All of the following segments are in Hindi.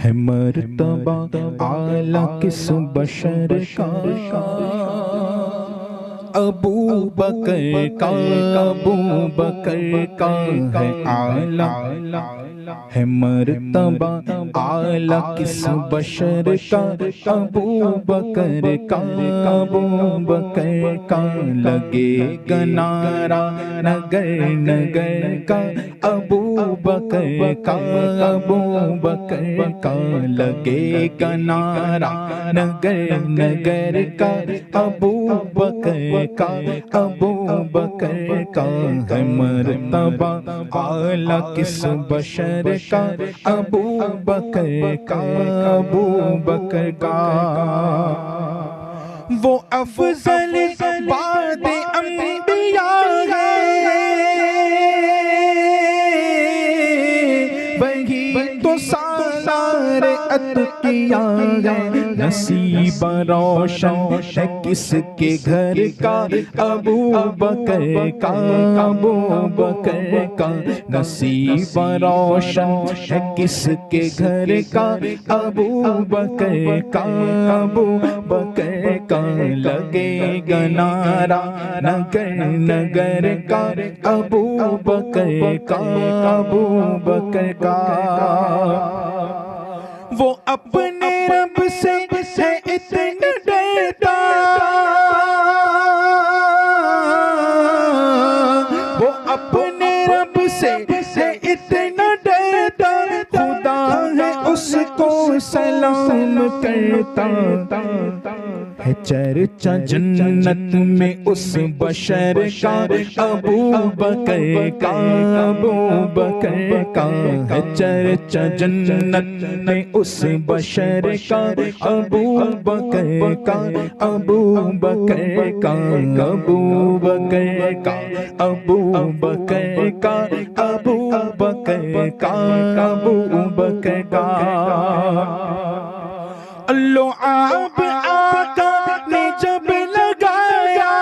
है मर्तबा आला किस बशर का, अबू बकर का, अबू बकर का है आला, है मर्तबा आला किस बशर का, अबू बकर का, अबू बकर का लगेगा नारा नगर नगर का, अबू बकर का, अबू बकर का लगेगा नारा नगर नगर का, अबू बकर का, अबू बकर का है मर्तबा आला किस बशर का, अबू बकर का, अबू बकर का। वो अफजल बाद अंबिया है, वही तो सारे अतकिया है, नसीब रोशन है किसके घर का, अबू बकर का, अबू बकर का नसीब रोशन है किसके घर का, अबू बकर का, अबू बकर का लगेगा नारा नगर नगर का, अबू बकर का, अबू बकर का। वो अपने रब से है इतना डरता, वो अपने रब से है इतना डरता, खुदा है उसको सलाम करता, है चर्चा जन्नत में उस बशर का, अबू बकर का, अबू बकर का है चर्चा जन्नत में उस बशर का, अबू बकर का, अबू बकर का, अबू बकर का, अबू बकर का, अबू बकर का, अबू बकर का। अल्लाह आप आका ने जब लगाया,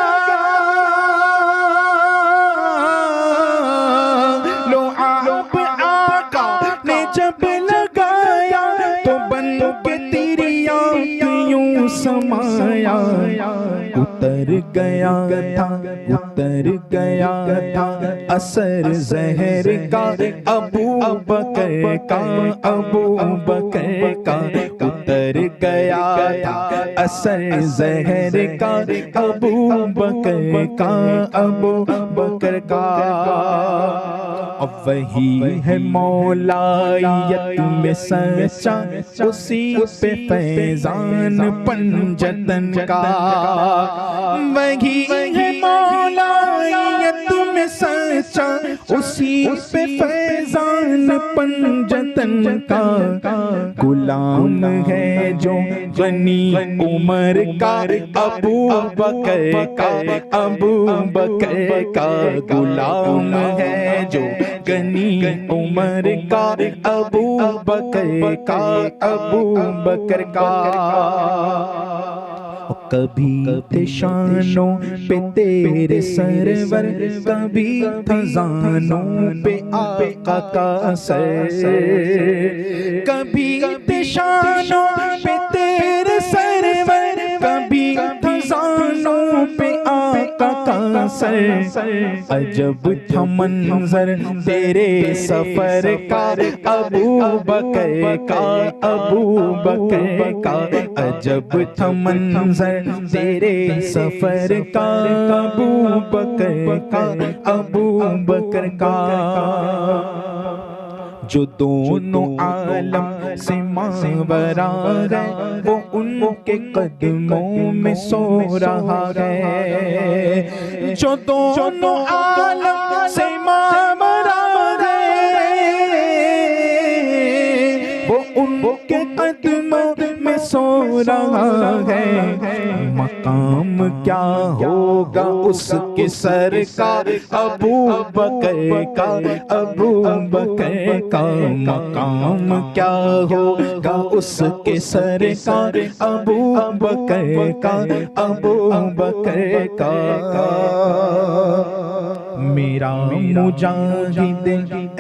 लो आप आका ने जब लगाया, तो बन के तेरी आँखों समाया, उतर गया था, उतर गया था असर जहर का, अबू बकर का, अबू बकर का उतर गया था असर जहर का, अबू बकर का, अबू बकर का। अब वही है मौलायत में सच्चा, उसी पे फैजान पंजतन का, वही है मौलायत में सच्चा, उसी पे फैजान पंजतन का। गुलाम है जो गनी उमर का, अबू बकर का, अबू बकर का गुलाम है जो गनी उमर का, अबू बकर का, अबू बकर का। कभी शानों पे तेरे सरवर, कभी खजानों पे आका का सर, कभी शानों पे तेरे सरवर, कभी खजानों पे आका का सर। अजब था मंजर तेरे सफर का, अबू बकर का, अबू बकर का अजब था मंजर तेरे सफर का, अबू बकर का, अबू बकर का। जो दोनों आलम से मावरा है, वो उनके कदमों में सो रहा है। जो दोनों आलम से मावरा है, वो उनके कदमों में सो रहा है। मकाम क्या होगा उसके सर का, अबू बकर का, अबू बकर का मकाम क्या होगा उसके सर का, अबू बकर का, अबू बकर का। मेरा मुजाहिद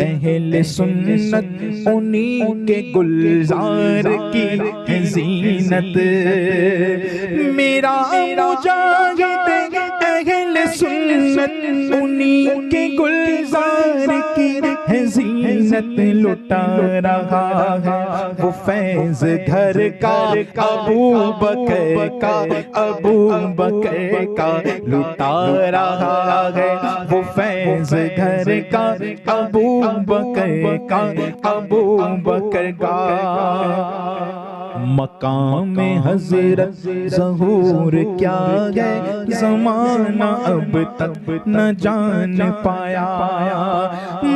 अहले सुन्नत उन्हीं के गुलजार की है ज़ीनत। मेरा मुजाहिद अहले सुन्नत उन्हीं के गुलजार की है ज़ीनत। लुटा रहा है वो फैज़ घर का अबू बकर का, अबू बकर का लुटा रहा है वो फैज़ घर का अबू बकर का, अबू बकर का। मकाम हज़रत ज़हूर क्या है ज़माना अब तक न जान पाया।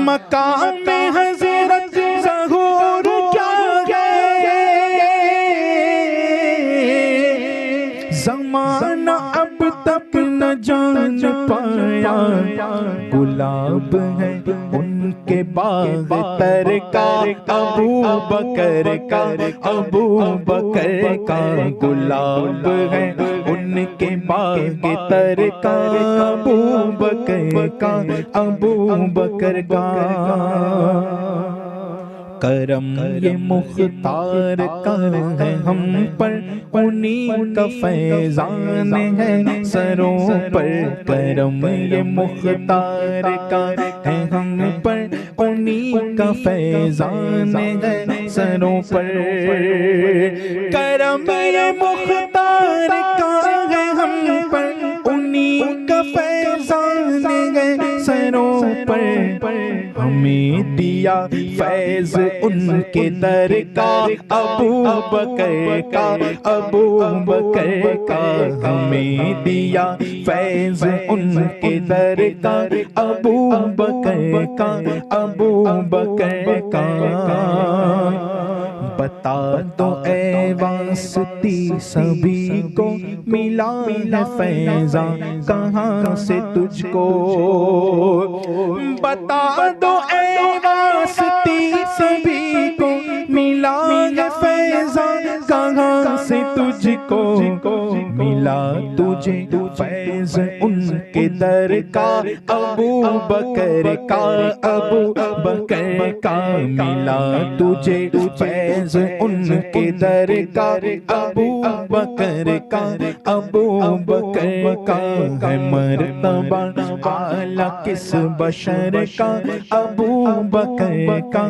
मकाम हज़रत ज़हूर क्या है ज़माना अब तक न जान पाया। गुलाब है उनके बाग तर का अबू बकर का, अबू बकर का गुलाब है उनके बाग तर का अबू बकर का, अबू बकर का। करम ये मुख्तार का है हम पर, उन्हीं का फैज़ान है सरों पर। करम ये मुख्तार का है हम पर, उन्हीं का फैज़ान है सरों पर। करम ये मुख्तार का है हम पर, उन्हीं का फैज़ान है सरों पर। हमें दिया फैज़ उनके दर का अबू बकर का, अबू बकर का। हमें दिया फैज़ उनके दर का अबू बकर का, अबू बकर का। बता दो ऐ वास्ती सभी को मिला है फैज़ा कहाँ से तुझको। बता दो ऐ वास्ती सभी को मिला है फैज़ा कहाँ से तुझको। मिला तुझे फैज़ उनके दर का अबू बकर का, अबू बकर का। मिला तुझे फैज़ उनके दर का अबू बकर का, अबू बकर का। है मर्तबा आला किस बशर का अबू बकर का,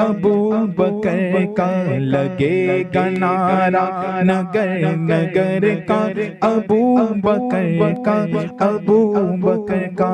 अबू बकर का। लगेगा नारा नगर नगर का अबू बकर का, अबू बकर का।